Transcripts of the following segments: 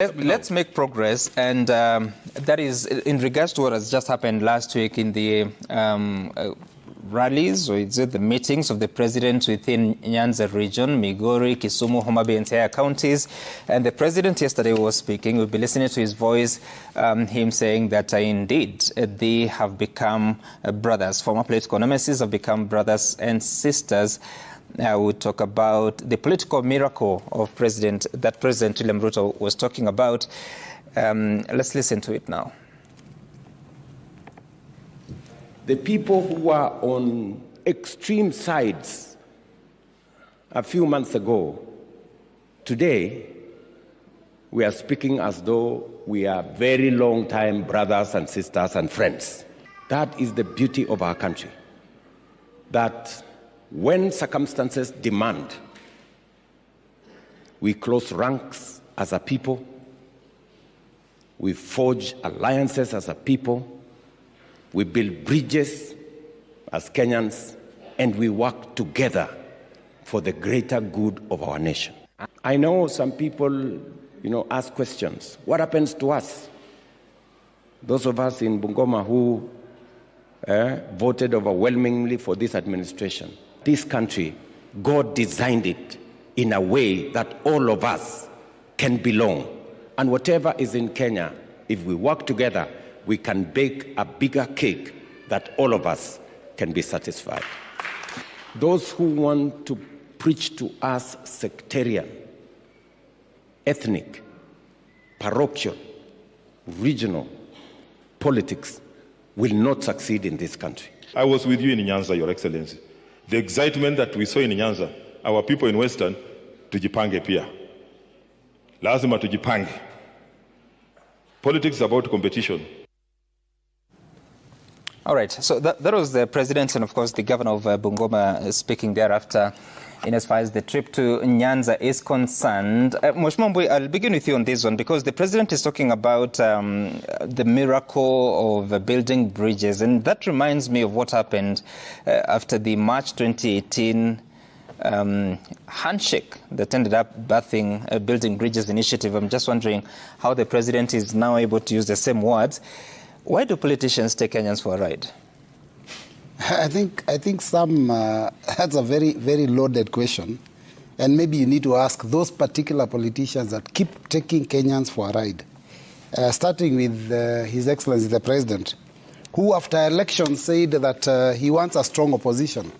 Let's make progress, and that is in regards to what has just happened last week in the rallies, or is it the meetings of the president within Nyanza region, Migori, Kisumu, Homa Bay, entire counties. And the president yesterday was speaking. We'll be listening to his voice, him saying that indeed they have become brothers. Former political nemesis have become brothers and sisters. We'll talk about the political miracle of President William Ruto was talking about. Let's listen to it now. The people who are on extreme sides a few months ago, today we are speaking as though we are very long time brothers and sisters and friends. That is the beauty of our country. That when circumstances demand, we close ranks as a people, we forge alliances as a people, we build bridges as Kenyans, and we work together for the greater good of our nation. I know some people, ask questions. What happens to us? Those of us in Bungoma who voted overwhelmingly for this administration. This country, God designed it in a way that all of us can belong. And whatever is in Kenya, if we work together, we can bake a bigger cake that all of us can be satisfied. Those who want to preach to us sectarian, ethnic, parochial, regional politics will not succeed in this country. I was with you in Nyanza, Your Excellency. The excitement that we saw in Nyanza, our people in Western, tujipange pia. Lazima tujipange. Politics is about competition. All right, so that was the president and, of course, the governor of Bungoma speaking thereafter in as far as the trip to Nyanza is concerned. Mheshimiwa Mbui, I'll begin with you on this one because the president is talking about the miracle of building bridges, and that reminds me of what happened after the March 2018 Handshake that ended up birthing a Building Bridges initiative. I'm just wondering how the president is now able to use the same words. Why do politicians take Kenyans for a ride? I think some that's a very, very loaded question, and maybe you need to ask those particular politicians that keep taking Kenyans for a ride, starting with His Excellency the President, who after election said that he wants a strong opposition,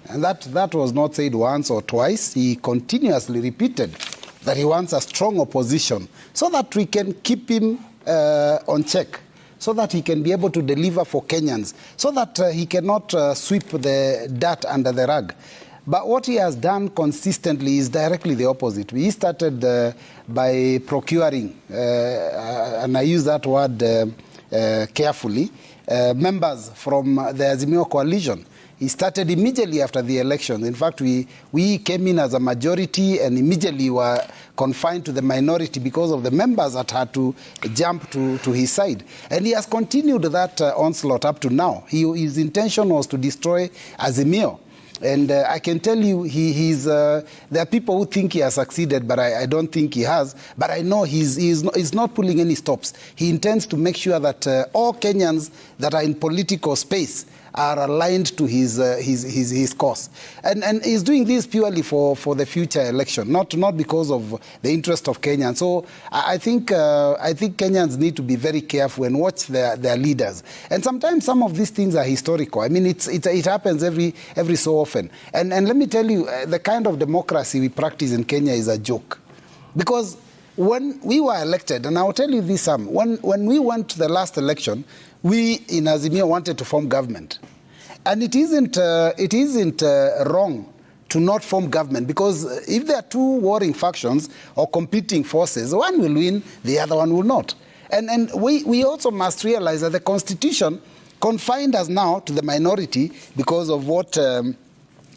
and that was not said once or twice. He continuously repeated that he wants a strong opposition so that we can keep him on check, so that he can be able to deliver for Kenyans, so that he cannot sweep the dirt under the rug. But what he has done consistently is directly the opposite. We started by procuring, and I use that word carefully, members from the Azimio coalition. He started immediately after the election. In fact, we came in as a majority and immediately were confined to the minority because of the members that had to jump to his side. And he has continued that onslaught up to now. His intention was to destroy Azimio. And I can tell you, there are people who think he has succeeded, but I don't think he has. But I know he's not pulling any stops. He intends to make sure that all Kenyans that are in political space are aligned to his cause, and he's doing this purely for the future election, not because of the interest of Kenyans. So I think Kenyans need to be very careful and watch their leaders. And sometimes some of these things are historical. I mean, it happens every so often. And let me tell you, the kind of democracy we practice in Kenya is a joke, because when we were elected, and I'll tell you this, when we went to the last election, we in Azimio wanted to form government. And it isn't wrong to not form government, because if there are two warring factions or competing forces, one will win, the other one will not. And we also must realize that the Constitution confined us now to the minority because of what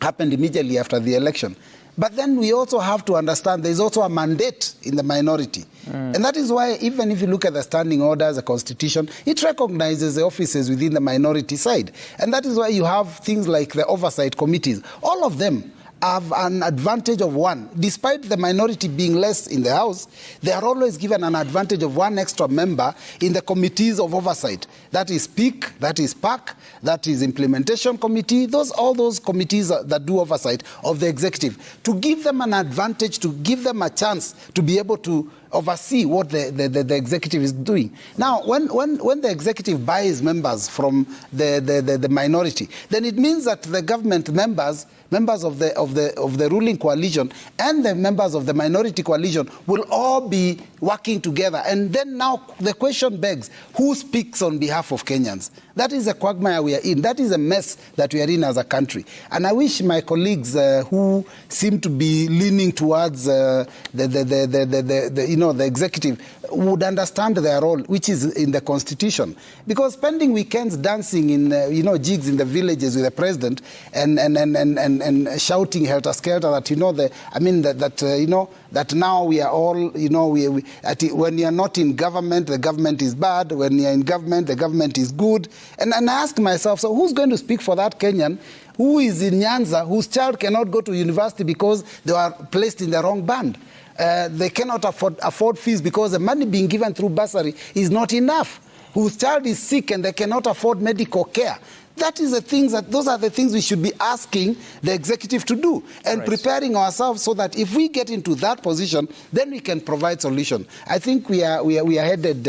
happened immediately after the election. But then we also have to understand there's also a mandate in the minority. And that is why, even if you look at the standing orders, the Constitution, it recognizes the offices within the minority side. And that is why you have things like the oversight committees. All of them have an advantage of one. Despite the minority being less in the House, they are always given an advantage of one extra member in the committees of oversight. That is PIC, that is PAC, that is Implementation Committee, all those committees that do oversight of the executive. To give them an advantage, to give them a chance to be able to oversee what the executive is doing. Now, when the executive buys members from the minority, then it means that the government members of the ruling coalition and the members of the minority coalition will all be working together. And then now the question begs, who speaks on behalf of Kenyans? That is a quagmire we are in. That is a mess that we are in as a country. And I wish my colleagues who seem to be leaning towards the executive would understand their role, which is in the Constitution. Because spending weekends dancing in, jigs in the villages with the president and shouting helter-skelter that, that now we are all, when you are not in government, the government is bad. When you are in government, the government is good. And I ask myself, so who's going to speak for that Kenyan who is in Nyanza, whose child cannot go to university because they were placed in the wrong band? They cannot afford fees because the money being given through bursary is not enough. Whose child is sick and they cannot afford medical care. Those are the things we should be asking the executive to do and preparing ourselves so that if we get into that position, then we can provide solution. I think we are headed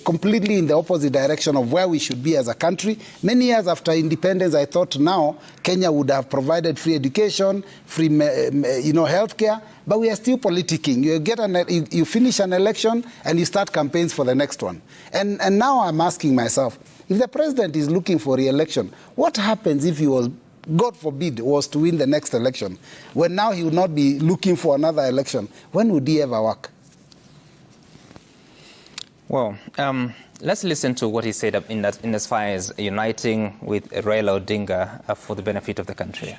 completely in the opposite direction of where we should be as a country. Many years after independence, I thought now Kenya would have provided free education, free healthcare, but we are still politicking. You finish an election and you start campaigns for the next one. And now I'm asking myself, if the president is looking for re-election, what happens if he was, God forbid, was to win the next election? When now he would not be looking for another election, when would he ever work? Well, let's listen to what he said in as far as uniting with Raila Odinga for the benefit of the country.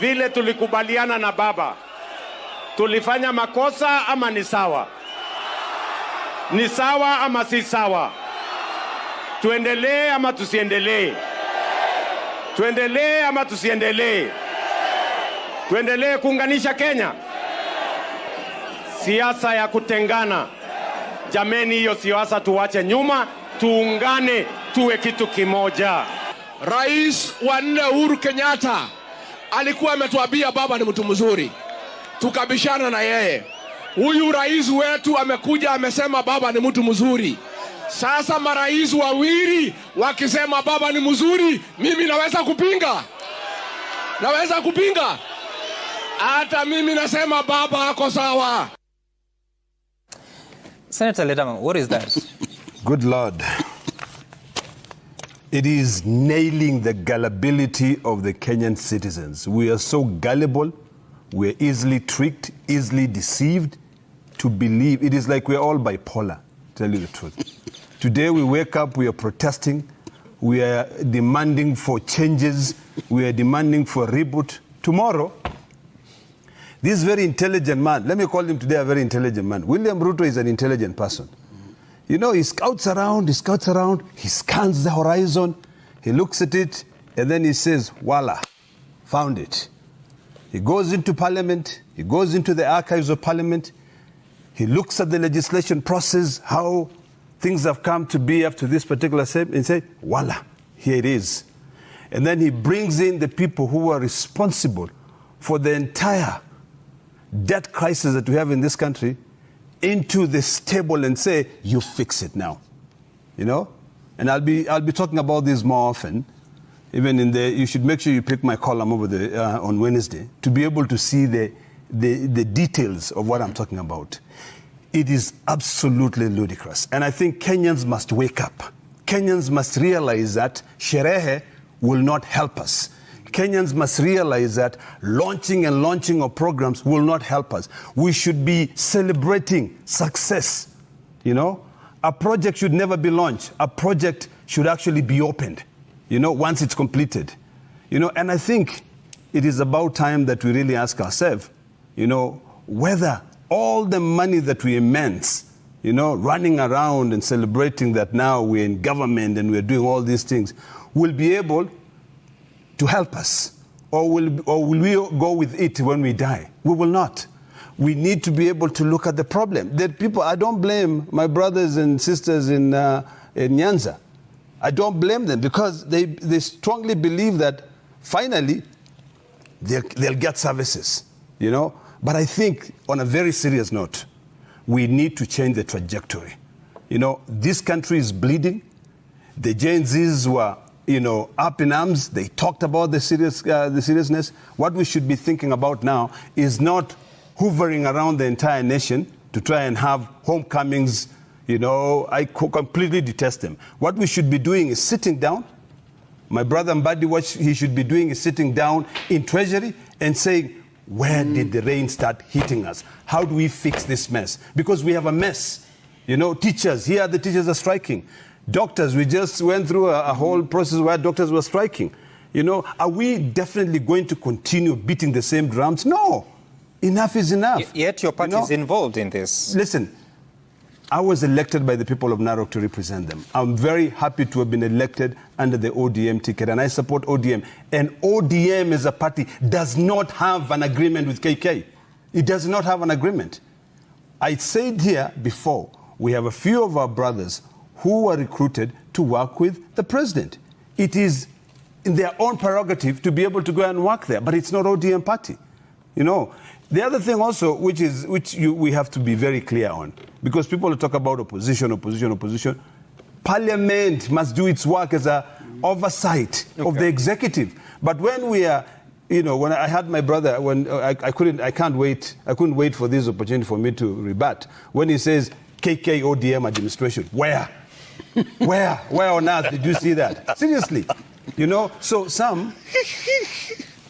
Vile tulikubaliana na baba, tulifanya makosa ama ni sawa? Ni sawa ama si sawa? Tuendelee ama tusiendelee? Tuendelee ama tusiendelee? Tuendelee kuunganisha Kenya? Siasa ya kutengana, jameni, hiyo siasa tuwache nyuma, tuungane, tuwe kitu kimoja. Rais wa 4 Uhuru Kenyatta alikuwa ametuambia baba ni mtu mzuri, tukabishana na yeye. Huyu rais wetu amekuja amesema baba ni mtu mzuri. Sasa marais wawili wakisema baba ni mzuri, mimi naweza kupinga? Naweza kupinga? Hata mimi nasema baba ako sawa. Senator Ledama, what is that? Good Lord. It is nailing the gullibility of the Kenyan citizens. We are so gullible. We are easily tricked, easily deceived to believe. It is like we are all bipolar, to tell you the truth. Today we wake up, we are protesting, we are demanding for changes, we are demanding for a reboot. Tomorrow, this very intelligent man, let me call him today a very intelligent man. William Ruto is an intelligent person. He scouts around, he scans the horizon, he looks at it, and then he says, voila, found it. He goes into Parliament, he goes into the archives of Parliament, he looks at the legislation process, how things have come to be up to this particular step, and say, voila, here it is. And then he brings in the people who are responsible for the entire debt crisis that we have in this country into this table and say, you fix it now. And I'll be talking about this more often. Even you should make sure you pick my column over on Wednesday to be able to see the details of what I'm talking about. It is absolutely ludicrous. And I think Kenyans must wake up. Kenyans must realize that sherehe will not help us. Kenyans must realize that launching of programs will not help us. We should be celebrating success. A project should never be launched. A project should actually be opened, once it's completed. And I think it is about time that we really ask ourselves, whether all the money that we immense, running around and celebrating that now we're in government and we're doing all these things, will be able to help us Or will we go with it when we die? We will not. We need to be able to look at the problem. That people, I don't blame my brothers and sisters in Nyanza. I don't blame them because they strongly believe that finally they'll get services, you know. But I think on a very serious note, we need to change the trajectory. You know, this country is bleeding. The Gen Zs were, you know, up in arms. They talked about the seriousness. What we should be thinking about now is not hovering around the entire nation to try and have homecomings. You know, I completely detest them. What we should be doing is sitting down. My brother Mbadi, what he should be doing is sitting down in Treasury and saying, where did the rain start hitting us? How do we fix this mess? Because we have a mess. You know, teachers, here the teachers are striking. Doctors, we just went through a whole process where doctors were striking. You know, are we definitely going to continue beating the same drums? No. Enough is enough. Yet your party is involved in this. Listen, I was elected by the people of Narok to represent them. I'm very happy to have been elected under the ODM ticket, and I support ODM. And ODM as a party does not have an agreement with KK. It does not have an agreement. I said here before, we have a few of our brothers who were recruited to work with the president. It is in their own prerogative to be able to go and work there, but it's not ODM party. You know, the other thing also, we have to be very clear on, because people talk about opposition. Parliament must do its work as a oversight of the executive. But when we are, you know, when I had my brother, when I couldn't wait for this opportunity for me to rebut, when he says KK ODM administration, where on earth did you see that? Seriously, you know, so some,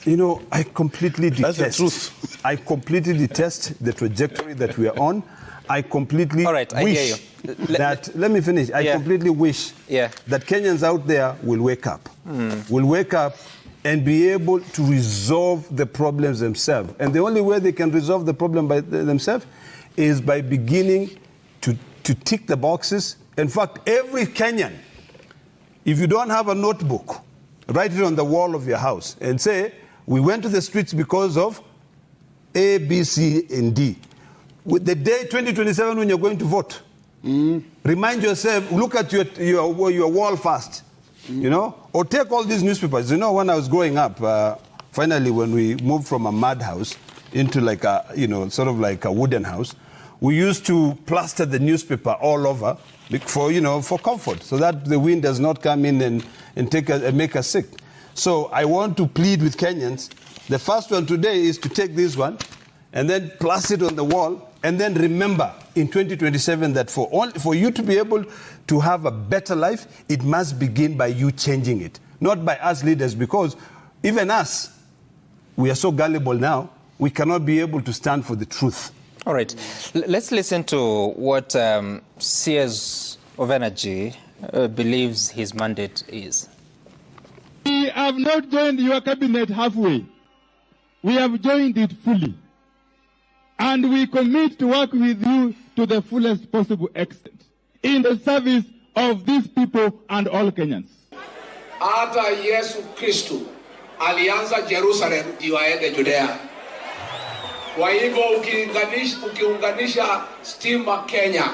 you know, I completely detest. That's the truth. I completely detest the trajectory that we are on. I completely wish that, let me finish. I completely wish that Kenyans out there will wake up. Will wake up and be able to resolve the problems themselves. And the only way they can resolve the problem by themselves is by beginning to tick the boxes. In fact, every Kenyan, if you don't have a notebook, write it on the wall of your house and say, we went to the streets because of A, B, C, and D. With the day 2027 when you're going to vote, remind yourself, look at your wall first, you know, or take all these newspapers. You know, when I was growing up, finally when we moved from a mud house into like a, you know, sort of like a wooden house, we used to plaster the newspaper all over for, you know, for comfort, so that the wind does not come in and make us sick. So I want to plead with Kenyans. The first one today is to take this one and then plaster it on the wall, and then remember in 2027 that for you to be able to have a better life, it must begin by you changing it, not by us leaders, because even us, we are so gullible now, we cannot be able to stand for the truth. All right, let's listen to what CS of Energy believes his mandate is. We have not joined your cabinet halfway. We have joined it fully. And we commit to work with you to the fullest possible extent in the service of these people and all Kenyans. Hata Yesu Kristo alianza Jerusalem ndio aende Judea. Kwa hivyo ukiunganisha stima Kenya,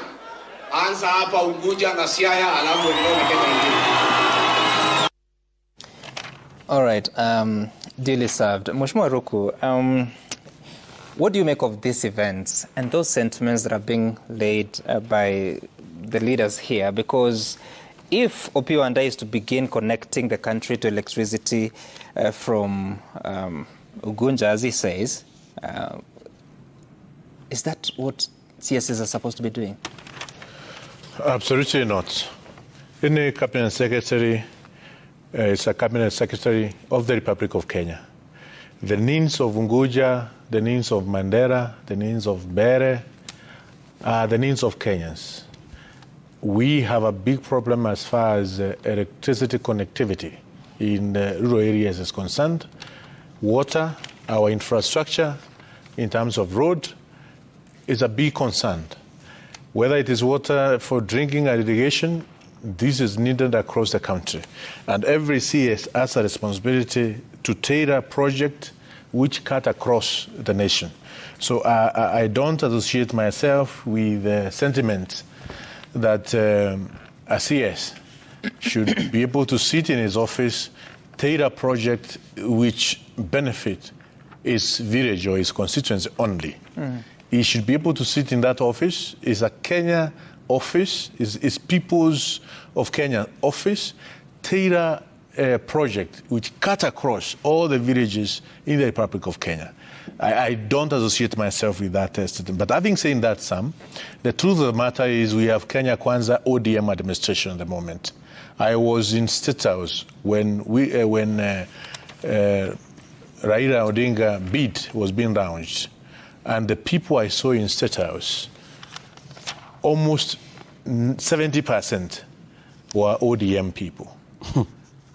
anza hapa Unguja na Siaya, alafu uende Kenya. All right, duly served. Mheshimiwa Ruku, what do you make of these events and those sentiments that are being laid by the leaders here? Because if Opiyo Wandayi is to begin connecting the country to electricity from Ugunja, as he says, is that what CSs are supposed to be doing? Absolutely not. Any cabinet secretary is a cabinet secretary of the Republic of Kenya. The needs of Unguja, the needs of Mandera, the needs of Bere are the needs of Kenyans. We have a big problem as far as electricity connectivity in rural areas is concerned. Water, our infrastructure in terms of road is a big concern. Whether it is water for drinking and irrigation, this is needed across the country. And every CS has a responsibility to tailor projects which cut across the nation. So I don't associate myself with the sentiment that a CS should be able to sit in his office, tailor a project which benefit his village or his constituency only. He should be able to sit in that office. It's a Kenya office, is peoples of Kenya office, tailor a project which cut across all the villages in the Republic of Kenya. I don't associate myself with that statement. But having said that, Sam, the truth of the matter is we have Kenya Kwanza ODM administration at the moment. I was in State House when Raila Odinga bid was being launched, and the people I saw in State House, almost 70% were ODM people.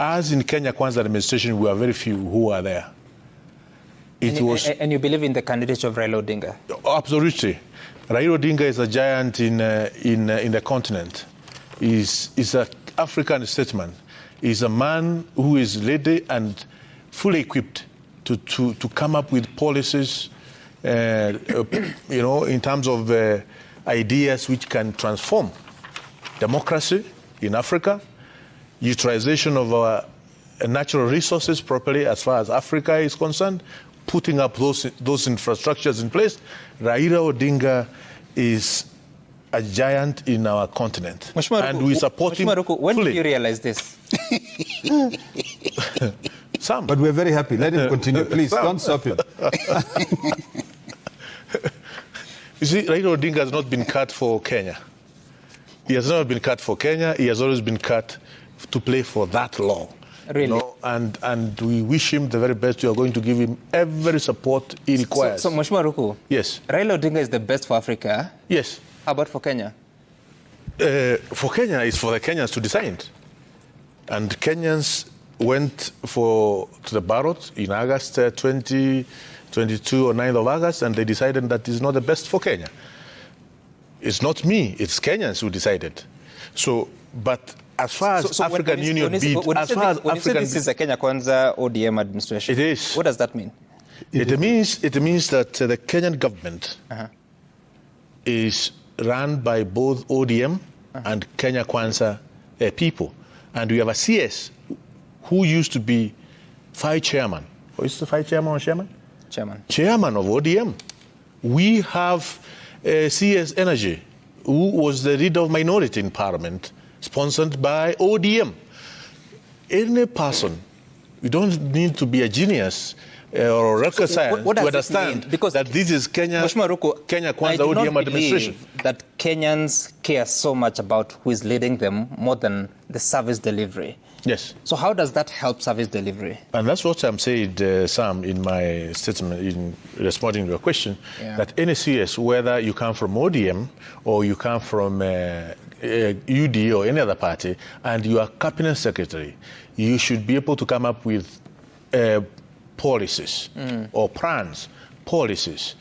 As in Kenya Kwanza administration, we are very few who are there. And you believe in the candidature of Raila Odinga? Absolutely. Raila Odinga is a giant in the continent. He's an African statesman. He's a man who is ready and fully equipped to come up with policies, in terms of ideas which can transform democracy in Africa, utilization of our natural resources properly as far as Africa is concerned, putting up those infrastructures in place. Raila Odinga is a giant in our continent. And we support him when fully. did you realize this? Sam. But we're very happy. Let him continue. Please, don't stop him. You see, Raila Odinga has not been cut for Kenya. He has never been cut for Kenya. He has always been cut to play for that law. Really? And we wish him the very best. We are going to give him every support he requires. So Mheshimiwa Ruku, yes. Raila Odinga is the best for Africa. Yes. How about for Kenya? For Kenya, it's for the Kenyans to decide. And Kenyans went to the ballot in August 2022 or 9th of August, and they decided that it's not the best for Kenya. It's not me, it's Kenyans who decided. So, but as far as African Union bid, as far as African, this is a Kenya Kwanza ODM administration. It is. What does that mean? It means that the Kenyan government is run by both ODM and Kenya Kwanza people. And we have a CS who used to be vice chairman. Or is the vice chairman or chairman? Chairman. Chairman of ODM. We have CS Energy, who was the leader of minority in parliament, sponsored by ODM. Any person, you don't need to be a genius or a rocket science to understand because that this is Kenya Kwanza ODM administration. That Kenyans care so much about who is leading them more than the service delivery. Yes. So how does that help service delivery? And that's what I'm saying, Sam, in my statement, in responding to your question, that any CS, whether you come from ODM or you come from UD or any other party, and you are cabinet secretary, you should be able to come up with policies or plans, policies,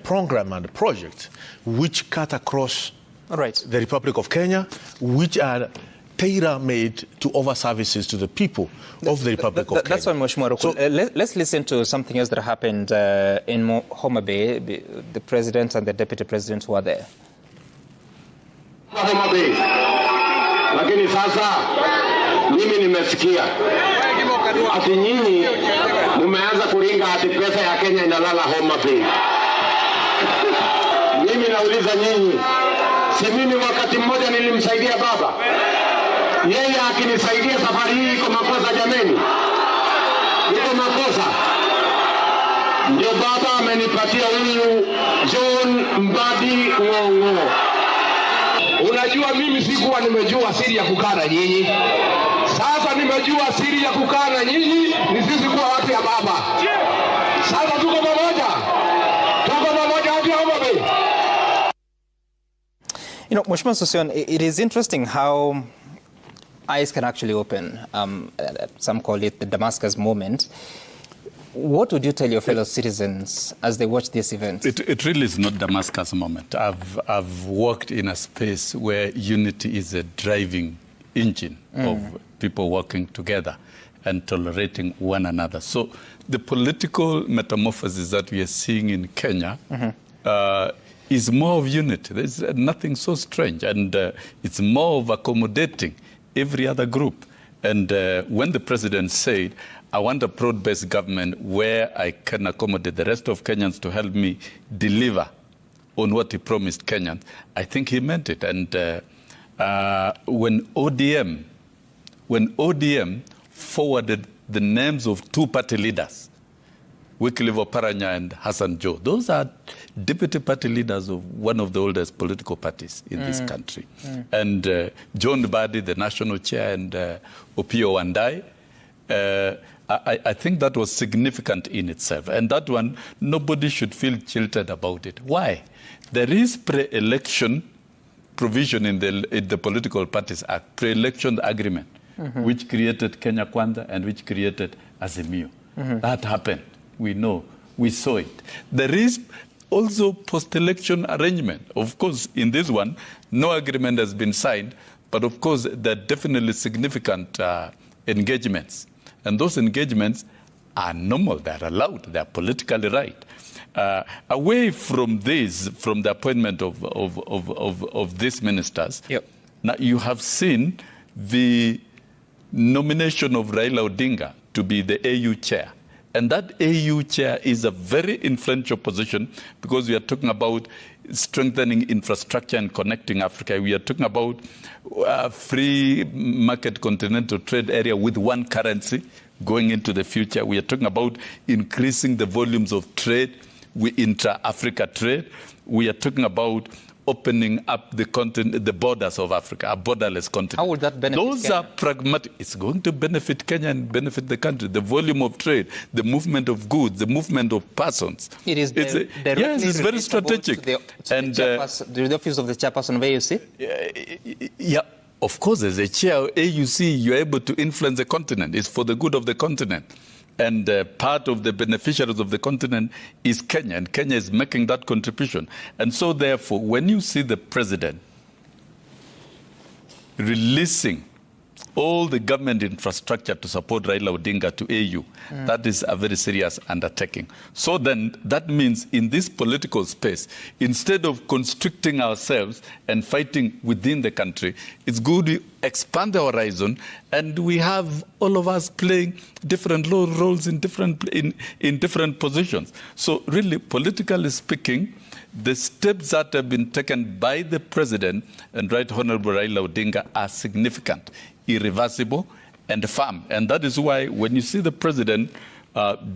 program and projects which cut across the Republic of Kenya, which are tailor-made to offer services to the people of the Republic of Kenya. That's why, Mheshimiwa Ruku. So, let's listen to something else that happened in Homa Bay, the president and the deputy president who are there. Homa Bay. Lakini sasa mimi nimesikia ati nyinyi mumeanza kuringa ati pesa ya Kenya inalala Homa Bay. Mimi nauliza nyinyi, si mimi wakati mmoja nilimsaidia baba? Yeye akinisaidia safari hii iko makosa jameni? Iko makosa? Ndio baba amenipatia huyu John Mbadi Ng'ong'o. Unajua mimi sikuwa nimejua siri ya kukaa na nyinyi. Sasa nimejua siri ya kukaa na nyinyi ni sisi kuwa watu ya baba. Sasa tuko pamoja. Tuko pamoja hadi Homa Bay. You know, Mheshimiwa Sosion, it is interesting how eyes can actually open. Some call it the Damascus moment. What would you tell your fellow citizens as they watch this event? It really is not Damascus moment. I've worked in a space where unity is a driving engine of people working together. and tolerating one another. So the political metamorphosis that we are seeing in Kenya is more of unity. There's nothing so strange, and it's more of accommodating every other group. And when the president said, I want a broad-based government where I can accommodate the rest of Kenyans to help me deliver on what he promised Kenyans, I think he meant it. And when ODM forwarded the names of two party leaders, Wycliffe Oparanya and Hassan Joe, those are deputy party leaders of one of the oldest political parties in this country. And John Mbadi, the national chair, and Opiyo Wandayi, I think that was significant in itself. And that one, nobody should feel jilted about it. Why? There is pre-election provision in the Political Parties Act, pre-election agreement, which created Kenya Kwanza and which created Azimio. That happened. We know. We saw it. There is also post-election arrangement. Of course, in this one, no agreement has been signed, but of course, there are definitely significant engagements. And those engagements are normal, they're allowed, they're politically right. Away from this, from the appointment of these ministers, now you have seen the nomination of Raila Odinga to be the AU chair. And that AU chair is a very influential position because we are talking about strengthening infrastructure and connecting Africa. We are talking about free market continental trade area with one currency going into the future. We are talking about increasing the volumes of trade, intra-Africa trade. We are talking about opening up the continent, the borders of Africa, a borderless continent. How would that benefit Those Kenya? are pragmatic. It's going to benefit Kenya and benefit the country. The volume of trade, the movement of goods, the movement of persons. It is yes, it's very strategic. To the office of the chairperson of AUC? Yeah, of course, as a chair of AUC, you're able to influence the continent. It's for the good of the continent. And part of the beneficiaries of the continent is Kenya, and Kenya is making that contribution. And so, therefore, when you see the president releasing all the government infrastructure to support Raila Odinga to AU, that is a very serious undertaking. So then that means in this political space, instead of constricting ourselves and fighting within the country, it's good to expand the horizon, and we have all of us playing different roles in different positions. So really, politically speaking, the steps that have been taken by the president and Right Honorable Raila Odinga are significant, irreversible, and firm. And that is why when you see the president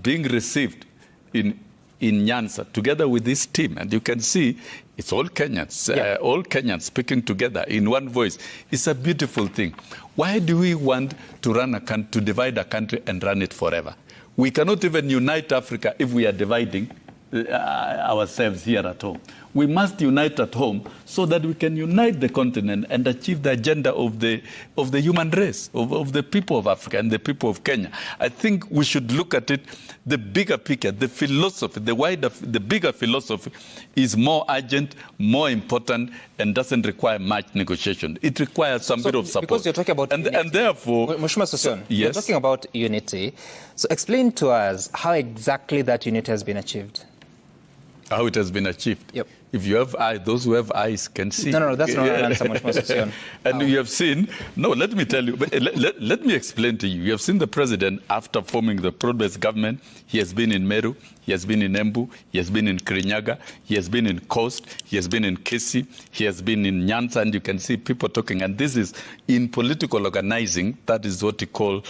being received in Nyanza together with this team, and you can see it's all Kenyans speaking together in one voice. It's a beautiful thing. Why do we want to divide a country and run it forever? We cannot even unite Africa if we are dividing ourselves here at home. We must unite at home so that we can unite the continent and achieve the agenda of the human race, of the people of Africa and the people of Kenya. I think we should look at it, the bigger picture, the philosophy, the bigger philosophy is more urgent, more important, and doesn't require much negotiation. It requires some bit of support. Because you're talking about unity, and therefore, Mheshimiwa Sosion, yes, you're talking about unity. So explain to us how exactly that unity has been achieved. How it has been achieved. Yep. If you have eyes, those who have eyes can see. No, that's not an answer, Mheshimiwa Sosion. And you have seen, let me tell you, let me explain to you. You have seen the president after forming the broad-based government. He has been in Meru, he has been in Embu, he has been in Kirinyaga, he has been in Coast, he has been in Kisii, he has been in Nyanza, and you can see people talking. And this is in political organizing. That is what he call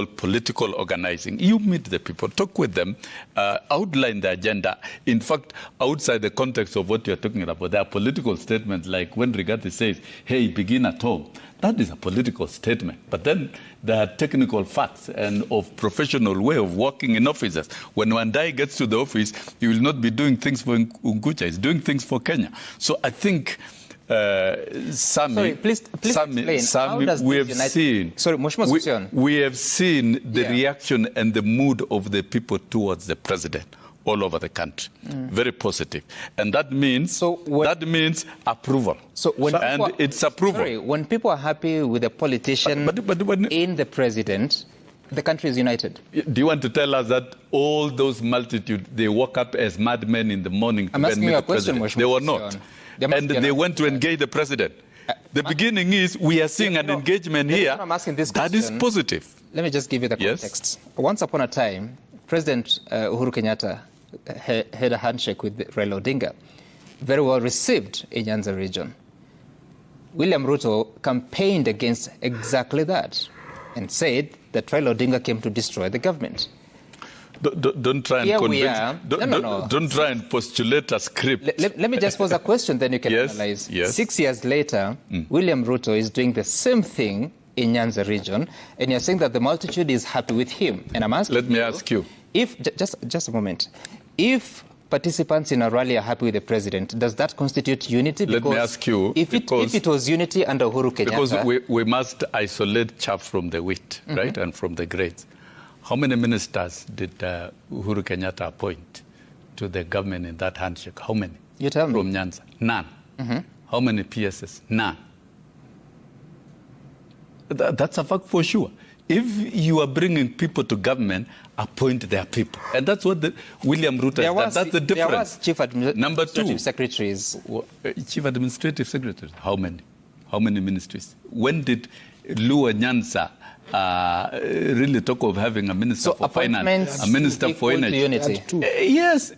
political organizing. You meet the people, talk with them, outline the agenda. In fact, outside the context of what you're talking about, there are political statements like when Rigathi says, hey, begin at home. That is a political statement. But then there are technical facts and of professional way of working in offices. When Wandayi gets to the office, he will not be doing things for Unguja. He's doing things for Kenya. So I think Sorry, please explain. How does we have seen. Sorry, Mheshimiwa Sosion. We have seen the reaction and the mood of the people towards the president. all over the country. Very positive. And that means approval. It's approval. Sorry, when people are happy with a politician in the president, the country is united. Do you want to tell us that all those multitude, they woke up as madmen in the morning to meet the president? They were not. And they went to engage the president. The beginning is we are seeing an engagement here that is positive. Let me just give you the context. Once upon a time, President Uhuru Kenyatta had a handshake with Raila Odinga, very well received in Nyanza region. William Ruto campaigned against exactly that and said that Raila Odinga came to destroy the government. Don't try and convince. Don't try and postulate a script. Let me just pose a question, then you can analyze. 6 years later, William Ruto is doing the same thing in Nyanza region, and you're saying that the multitude is happy with him. And I'm asking Let me ask you. If, just a moment, if participants in a rally are happy with the president, does that constitute unity? Let me ask you. If it was unity under Uhuru Kenyatta... Because we must isolate chaff from the wheat, right, and from the grapes. How many ministers did Uhuru Kenyatta appoint to the government in that handshake? How many? You tell me. From Nyanza? None. How many PSS? None. That's a fact for sure. If you are bringing people to government, appoint their people. And that's what William Ruto has done. That's the difference. There was chief administrative secretaries. Chief administrative secretaries? How many? How many ministries? When did Luo Nyanza really talk of having a minister for finance, a minister for energy? Yes,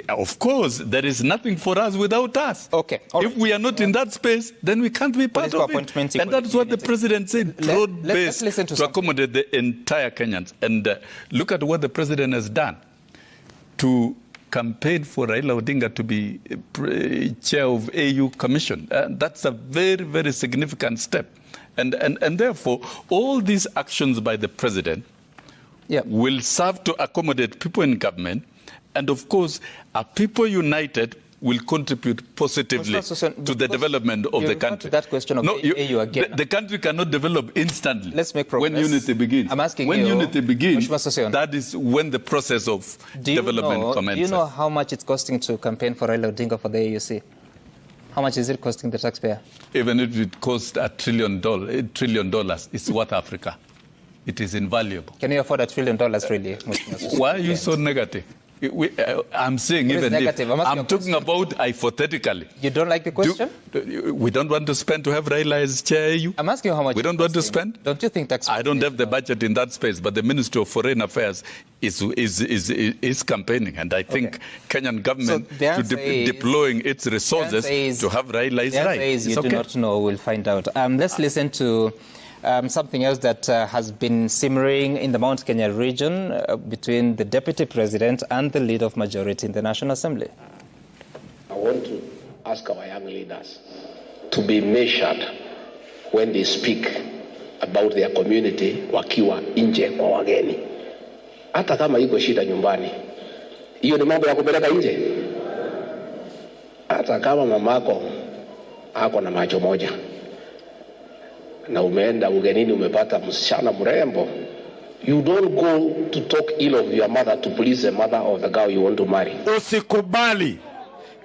of course. There is nothing for us without us. Okay. If we are not in that space, then we can't be part of it. And that's what the president said, broad-based to accommodate the entire Kenyans. And look at what the president has done to campaign for Raila Odinga to be chair of AU Commission. That's a very, very significant step. And therefore, all these actions by the president will serve to accommodate people in government. And of course, a people united will contribute positively to the development of the country. That question of AU again. The country cannot develop instantly. Let's make progress. When unity begins. I'm asking when you, unity begins, that is when the process of development commences. Do you know how much it's costing to campaign for Raila Odinga for the AUC? How much is it costing the taxpayer? Even if it costs $1 trillion, it's worth Africa. It is invaluable. Can you afford $1 trillion, really? Why are you so negative? I'm saying even if I'm talking about hypothetically. You don't like the question? We don't want to spend to have Raila as chair. I'm asking you how much. We don't want to spend. Don't you think that's? I don't have the budget in that space, but the Ministry of Foreign Affairs is campaigning, and I think Kenyan government deploying its resources to have Raila is right. You do not know. We'll find out. Let's listen to something else that has been simmering in the Mount Kenya region between the Deputy President and the Leader of Majority in the National Assembly. I want to ask our young leaders to be measured when they speak about their community wakiwa nje kwa wageni. Hata kama iko shida nyumbani, hiyo ni mambo ya kupeleka nje. Hata kama mamako ako na macho moja na umeenda ugenini umepata msichana mrembo, you don't go to talk ill of your mother to please the mother of the girl you want to marry. Usikubali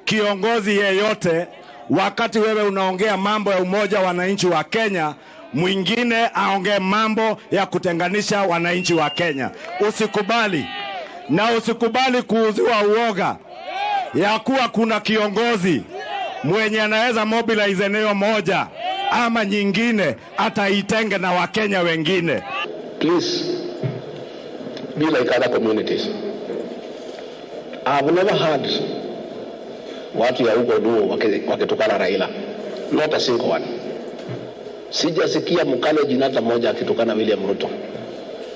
kiongozi yeyote wakati wewe unaongea mambo ya umoja wa wananchi wa Kenya, mwingine aongee mambo ya kutenganisha wananchi wa Kenya. Usikubali. Na usikubali kuuziwa uoga ya kuwa kuna kiongozi mwenye anaweza mobilize eneo moja ama nyingine ataitenge na Wakenya wengine. Please be like other communities. I've never heard watu ya huko Luo wakitukana Raila. Not a single one. Sijasikia Mkale hata moja akitukana William Ruto.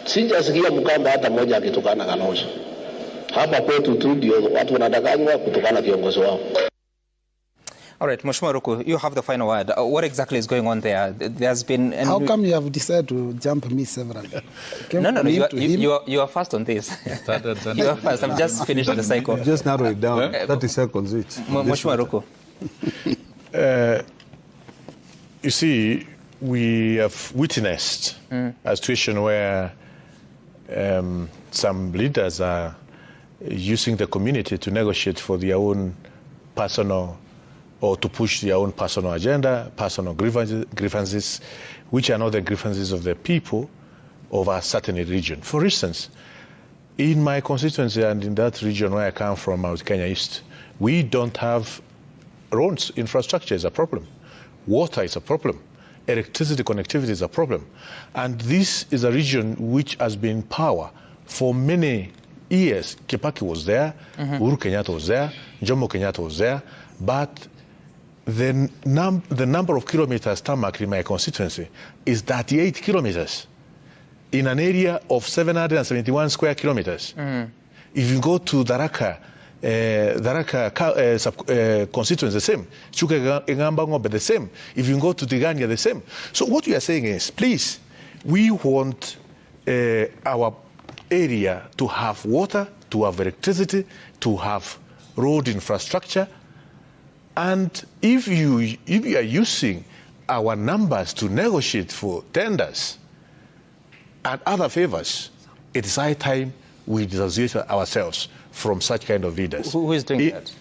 Sijasikia Mkamba hata moja akitukana Kalonzo. Hapa kwetu tu ndio watu wanadanganywa kutukana viongozi wao. All right, Mheshimiwa Ruku, you have the final word. What exactly is going on there? There's been... How come you have decided to jump me severally? No, you are fast on this. You are fast. I've just finished the cycle. Just narrow it down. 30 seconds each. Mheshimiwa Ruku. You see, we have witnessed a situation where some leaders are using the community to negotiate for their own personal or to push their own personal agenda, personal grievances, which are not the grievances of the people of a certain region. For instance, in my constituency and in that region where I come from, Mount Kenya East, we don't have roads. Infrastructure is a problem. Water is a problem. Electricity connectivity is a problem. And this is a region which has been in power for many years. Kibaki was there, Uhuru Kenyatta was there, Jomo Kenyatta was there, but the number of kilometers tarmac in my constituency is 38 kilometers in an area of 771 square kilometers. If you go to Tharaka constituency, the same. Chuka Ngamba the same. If you go to Tigania, the same. So what we are saying is, please, we want our area to have water, to have electricity, to have road infrastructure. And if you are using our numbers to negotiate for tenders and other favors, it is high time we dissociate ourselves from such kind of leaders. Who is doing that?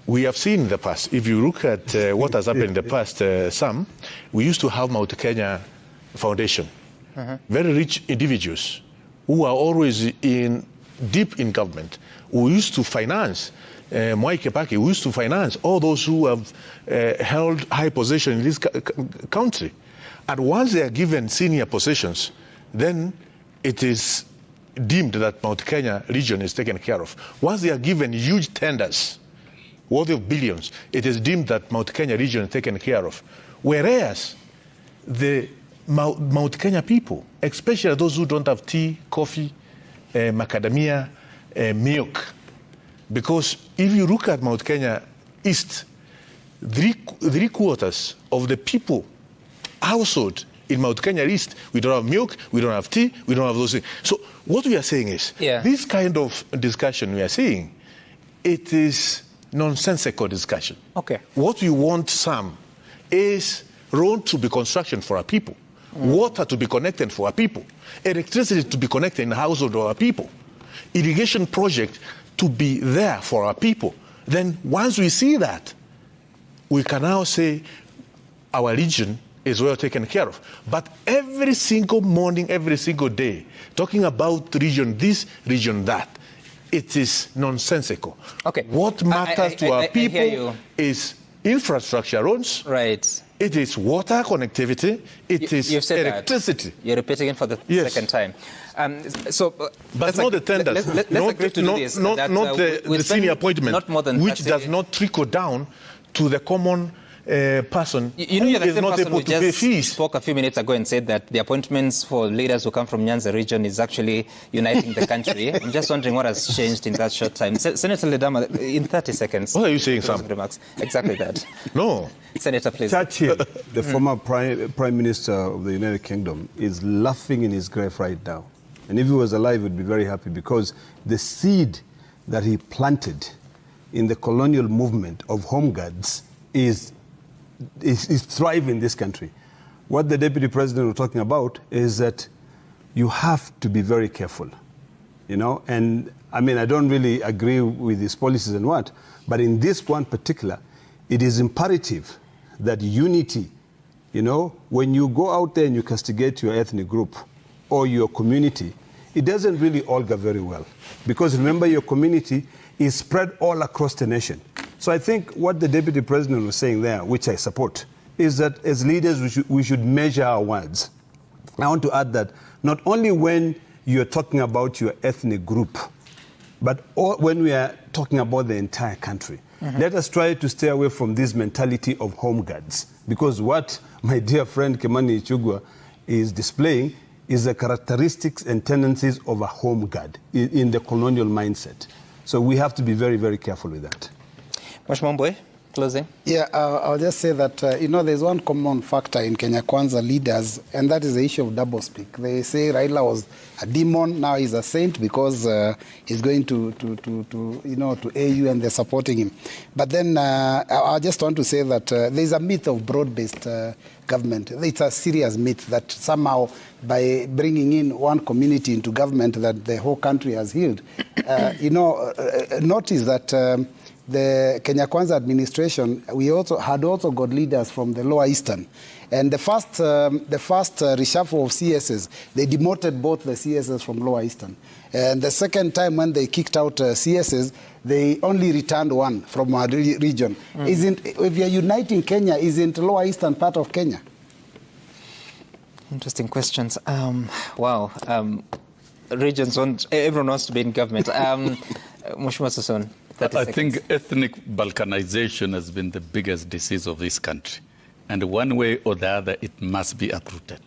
We have seen in the past. If you look at what has happened in the past, we used to have Mount Kenya Foundation, very rich individuals who are always deep in government, who used to finance Mwai Kibaki, who used to finance all those who have held high position in this country. And once they are given senior positions, then it is deemed that Mount Kenya region is taken care of. Once they are given huge tenders, worth of billions, it is deemed that Mount Kenya region is taken care of. Whereas the Mount Kenya people, especially those who don't have tea, coffee, macadamia, milk, because if you look at Mount Kenya East, three quarters of the people household in Mount Kenya East, we don't have milk, we don't have tea, we don't have those things. So what we are saying is, this kind of discussion we are seeing, it is nonsensical discussion. Okay. What we want some is road to be construction for our people, water to be connected for our people, electricity to be connected in the household of our people, irrigation project to be there for our people. Then once we see that, we can now say our region is well taken care of. But every single morning, every single day, talking about region this, region that, it is nonsensical. Okay. What matters to our people is infrastructure roads. Right. It is water connectivity. It is electricity. You're repeating it for the second time. But not the tenders. Let's agree to do this. Not the senior appointment, not more than which does not trickle down to the common person you know, you're the same not person able who to pay just fees. Spoke a few minutes ago and said that the appointments for leaders who come from Nyanza region is actually uniting the country. I'm just wondering what has changed in that short time. Senator Ledama, in 30 seconds. What are you saying, Sam? Remarks. Exactly that. No. Senator, please. Churchill, the former Prime Minister of the United Kingdom, is laughing in his grave right now. And if he was alive, he would be very happy because the seed that he planted in the colonial movement of home guards is thriving in this country. What the Deputy President was talking about is that you have to be very careful, you know, and I mean, I don't really agree with his policies and what, but in this one particular, it is imperative that unity, you know, when you go out there and you castigate your ethnic group or your community, it doesn't really augur very well. Because remember, your community is spread all across the nation. So I think what the Deputy President was saying there, which I support, is that as leaders we should measure our words. I want to add that not only when you're talking about your ethnic group, but when we are talking about the entire country. Let us try to stay away from this mentality of home guards. Because what my dear friend Kimani Ichung'wah is displaying is the characteristics and tendencies of a home guard in the colonial mindset. So we have to be very, very careful with that. Mheshimiwa Mbwe, Closing? Yeah, I'll just say that, there's one common factor in Kenya Kwanza leaders, and that is the issue of doublespeak. They say Raila was a demon, now he's a saint because he's going to AU and they're supporting him. But then I just want to say that there's a myth of broad-based government. It's a serious myth that somehow by bringing in one community into government that the whole country has healed. Notice that the Kenya Kwanza administration, we had also got leaders from the Lower Eastern. And the first reshuffle of CSs, they demoted both the CSs from Lower Eastern. And the second time when they kicked out CSs, they only returned one from our region. If you're uniting Kenya, isn't Lower Eastern part of Kenya? Interesting questions. Wow. Regions everyone wants to be in government. Mheshimiwa Sosson. I think ethnic balkanization has been the biggest disease of this country. And one way or the other, it must be uprooted.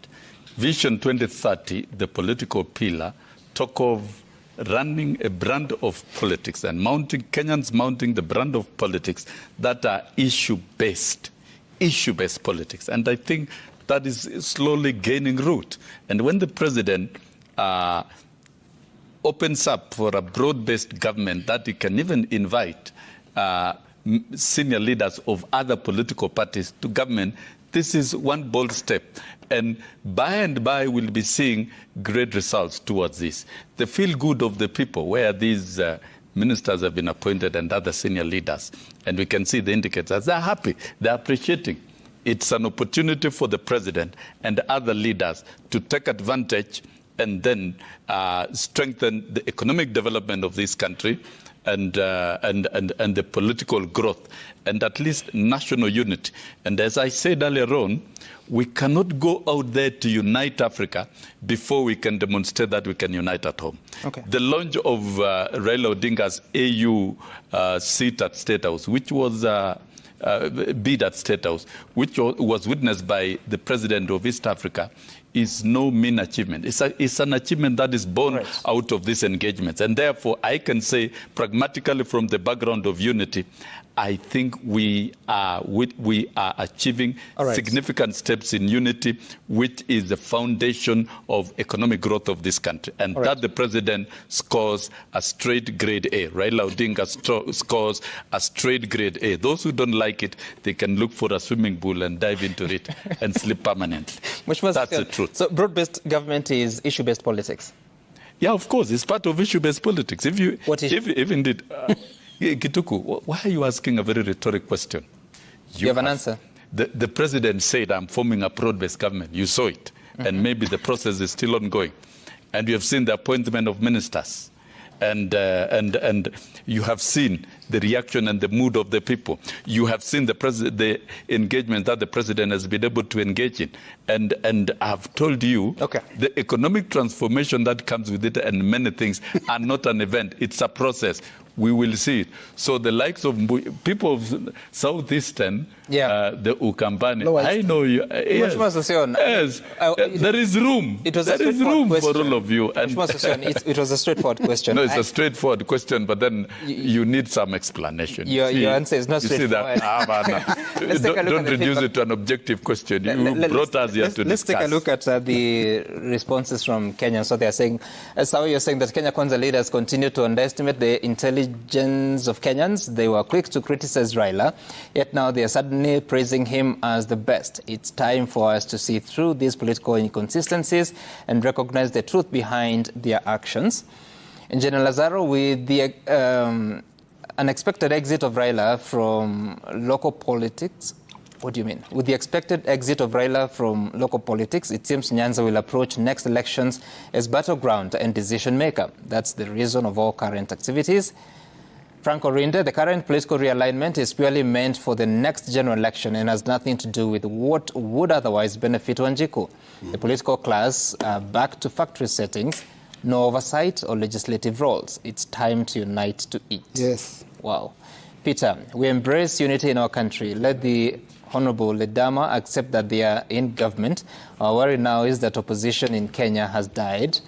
Vision 2030, the political pillar, talk of running a brand of politics and Kenyans mounting the brand of politics that are issue-based politics. And I think that is slowly gaining root. And when the president opens up for a broad-based government that he can even invite senior leaders of other political parties to government, this is one bold step. And by we'll be seeing great results towards this. The feel-good of the people, where these ministers have been appointed and other senior leaders, and we can see the indicators, they're happy, they're appreciating. It's an opportunity for the president and other leaders to take advantage and then strengthen the economic development of this country and the political growth and at least national unity. And as I said earlier on, we cannot go out there to unite Africa before we can demonstrate that we can unite at home. Okay. The launch of Raila Odinga's AU seat at State House, which was bid at State House, which was witnessed by the president of East Africa, is no mean achievement. It's an achievement that is born out of these engagements. And therefore, I can say pragmatically from the background of unity, I think we are achieving significant steps in unity, which is the foundation of economic growth of this country. And that the president scores a straight grade A. Raila Odinga scores a straight grade A. Those who don't like it, they can look for a swimming pool and dive into it and sleep permanently. That's the truth. So broad-based government is issue-based politics? Yeah, of course. It's part of issue-based politics. If indeed... Gituku, why are you asking a very rhetoric question? You have an answer. The president said, I'm forming a broad-based government. You saw it. And maybe the process is still ongoing. And you have seen the appointment of ministers. And you have seen the reaction and the mood of the people. You have seen the engagement that the president has been able to engage in. And I've told you, the economic transformation that comes with it and many things are not an event. It's a process. We will see it. So the likes of people of Southeastern, the Ukambani, I know you. Yes, there is room. There is room for all of you. And it was a straightforward question. No, it's a straightforward question, but then you need some explanation. Your answer is not straightforward. You see that? Don't reduce it to an objective question. You brought us here to discuss. Let's take a look at the responses from Kenyans. So they're saying, so you're saying that Kenya Kwanza leaders continue to underestimate the intelligence of Kenyans. They were quick to criticize Raila, yet now they are suddenly praising him as the best. It's time for us to see through these political inconsistencies and recognize the truth behind their actions. Engineer Lazaro, with the unexpected exit of Raila from local politics, what do you mean? With the expected exit of Raila from local politics, it seems Nyanza will approach next elections as battleground and decision maker. That's the reason of all current activities. Frank Orinde, the current political realignment is purely meant for the next general election and has nothing to do with what would otherwise benefit Wanjiku. The political class are back to factory settings, no oversight or legislative roles. It's time to unite to eat. Yes. Wow. Peter, we embrace unity in our country. Let the Honorable Ledama accept that they are in government. Our worry now is that opposition in Kenya has died.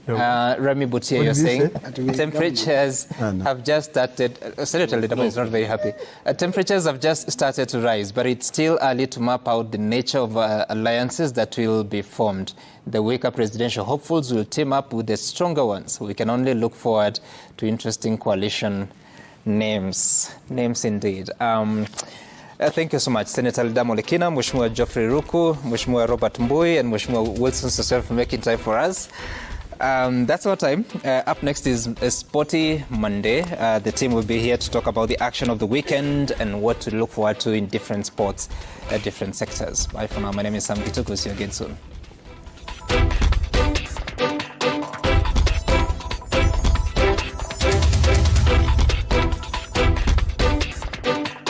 Remy Boutier, you're saying temperatures have just started. Senator Lidama is not very happy. Temperatures have just started to rise, but it's still early to map out the nature of alliances that will be formed. The weaker presidential hopefuls will team up with the stronger ones. We can only look forward to interesting coalition names. Names indeed. Thank you so much, Senator Lidama Lekina, Mheshimiwa Geoffrey Ruku, Mheshimiwa Robert Mbui, and Mheshimiwa Wilson Sosel for making time for us. That's our time. Up next is a Sporty Monday. The team will be here to talk about the action of the weekend and what to look forward to in different sports, different sectors. Bye for now. My name is Sam Gituku. See you again soon.